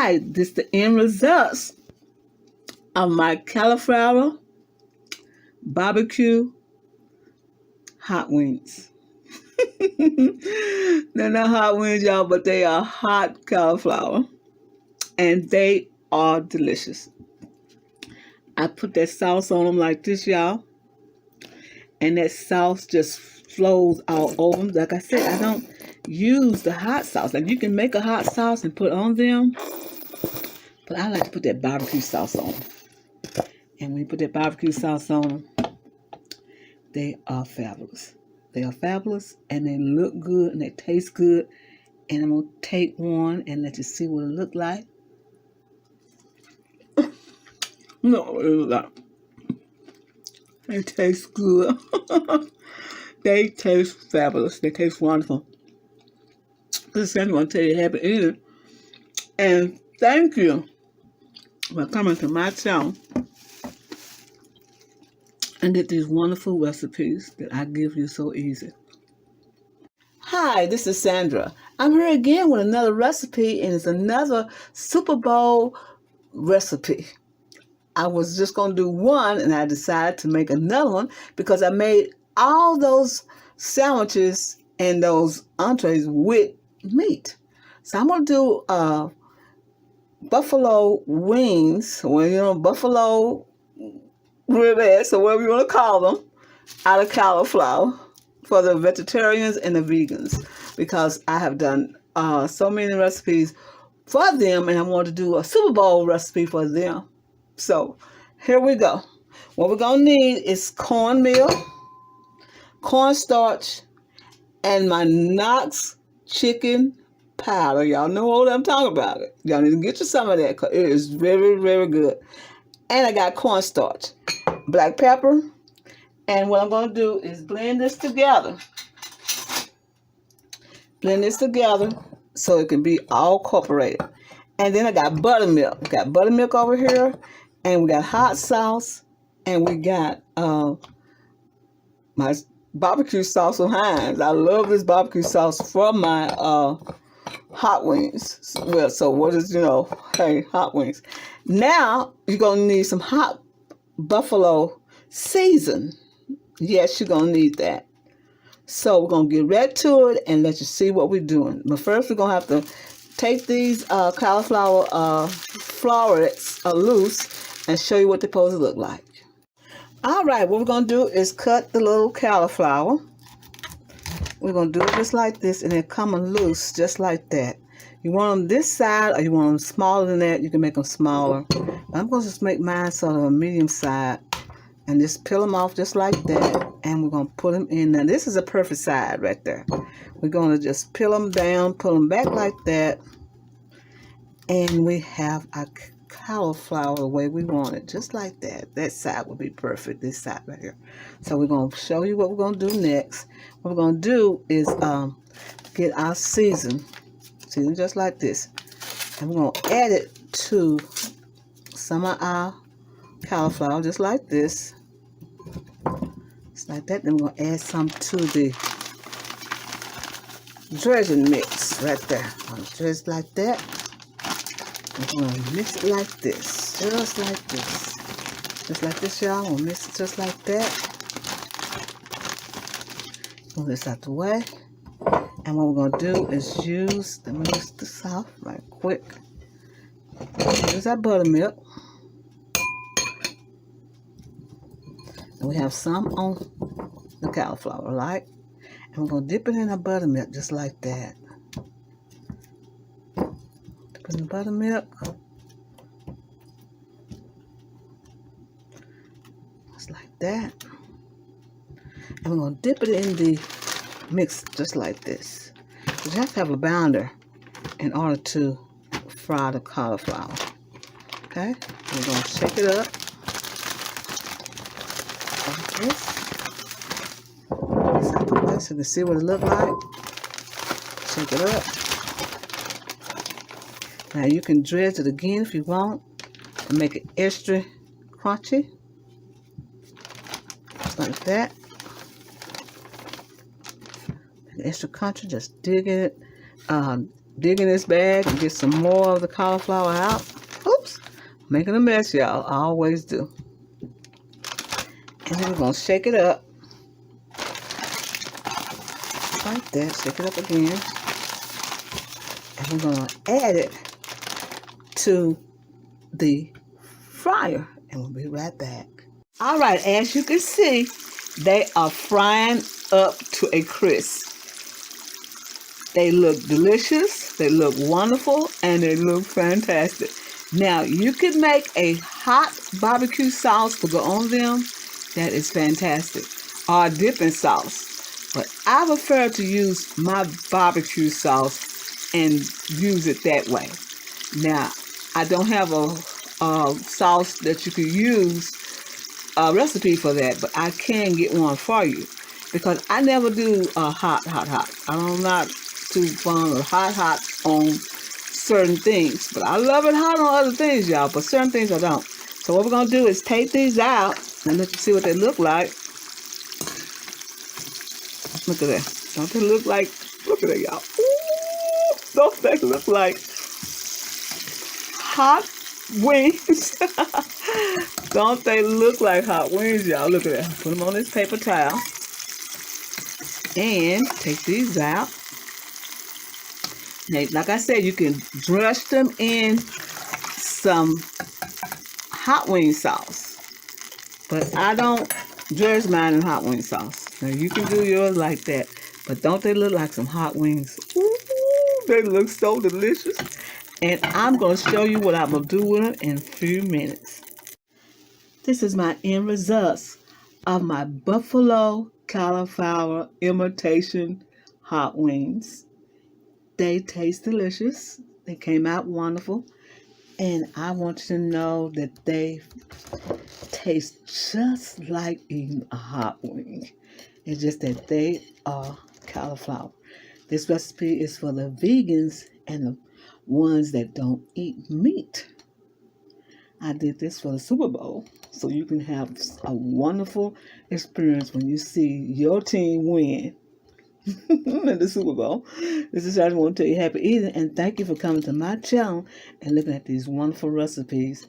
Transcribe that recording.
Hi, this is the end results of my cauliflower barbecue hot wings. They're not hot wings, y'all, but they are hot cauliflower. And they are delicious. I put that sauce on them like this, y'all. And that sauce just flows all over them. Like I said, I don't use the hot sauce. Like you can make a hot sauce and put on them. But I like to put that barbecue sauce on them. And when you put that barbecue sauce on them, they are fabulous. They are fabulous, and they look good, and they taste good. And I'm going to take one and let you see what it look like. No, what it look like. They taste good. They taste fabulous. They taste wonderful. This is going to tell you happy eating. And thank you for coming to my channel and get these wonderful recipes that I give you so easy. Hi, this is Sandra. I'm here again with another recipe, and it's another Super Bowl recipe. I was just going to do one, and I decided to make another one because I made all those sandwiches and those entrees with meat. So I'm going to do buffalo wings, buffalo ribs, or whatever you want to call them, out of cauliflower for the vegetarians and the vegans, because I have done so many recipes for them, and I want to do a Super Bowl recipe for them. So here we go. What we're going to need is cornmeal, cornstarch, and my Knox chicken powder. Y'all know what I'm talking about. Y'all need to get you some of that because it is very, very good. And I got cornstarch, black pepper, and what I'm going to do is blend this together. Blend this together so it can be all incorporated. And then I got buttermilk. We got buttermilk over here, and we got hot sauce, and we got my barbecue sauce from Heinz. I love this barbecue sauce from my hot wings. Well, so what is, hey, hot wings. Now, you're going to need some hot buffalo season. Yes, you're going to need that. So we're going to get right to it and let you see what we're doing. But first, we're going to have to take these cauliflower florets loose and show you what they're supposed to look like. All right, what we're going to do is cut the little cauliflower. We're going to do it just like this, and they're coming loose just like that. You want them this side, or you want them smaller than that, you can make them smaller. I'm going to just make mine sort of a medium side, and just peel them off just like that, and we're going to put them in. Now, this is a perfect side right there. We're going to just peel them down, pull them back like that, and we have our cauliflower the way we want it, just like that. That side would be perfect, this side right here. So we're going to show you what we're going to do next. What we're going to do is get our season just like this, and we're going to add it to some of our cauliflower just like this. Just like that. Then we're going to add some to the dressing mix right there. Just like that. We're going to mix it like this. Just like this. Just like this, y'all. We'll mix it just like that. Move this out the way. And what we're going to do is use, let me mix this off right quick. Use our buttermilk. And we have some on the cauliflower, right? And we're going to dip it in the buttermilk just like that. Dip it in the buttermilk. Just like that. And we're going to dip it in the mix just like this. You have to have a bounder in order to fry the cauliflower. Okay? We're going to shake it up like this. This out the way so you can see what it looks like. Shake it up. Now you can dredge it again if you want and make it extra crunchy. Just like that. Extra crunchy, just dig it, dig in this bag and get some more of the cauliflower out. Oops, making a mess, y'all. I always do. And then we're going to shake it up. Like that. Shake it up again. And we're going to add it to the fryer. And we'll be right back. All right, as you can see, they are frying up to a crisp. They look delicious, they look wonderful, and they look fantastic. Now, you can make a hot barbecue sauce to go on them. That is fantastic. Or a dipping sauce. But I prefer to use my barbecue sauce and use it that way. Now, I don't have a sauce that you could use, a recipe for that, but I can get one for you. Because I never do hot. I'm not too fond of hot on certain things. But I love it hot on other things, y'all. But certain things I don't. So what we're going to do is take these out and let you see what they look like. Look at that. Don't they look like, look at that, y'all. Ooh, don't they look like hot wings? Don't they look like hot wings, y'all? Look at that. Put them on this paper towel. And take these out. Now, like I said, you can brush them in some hot wing sauce. But I don't dress mine in hot wing sauce. Now, you can do yours like that. But don't they look like some hot wings? Ooh, they look so delicious. And I'm going to show you what I'm going to do with them in a few minutes. This is my end results of my buffalo cauliflower imitation hot wings. They taste delicious. They came out wonderful. And I want you to know that they taste just like eating a hot wing. It's just that they are cauliflower. This recipe is for the vegans and the ones that don't eat meat. I did this for the Super Bowl, so you can have a wonderful experience when you see your team win in the Super Bowl. This is I just want to tell you happy eating, and thank you for coming to my channel and looking at these wonderful recipes.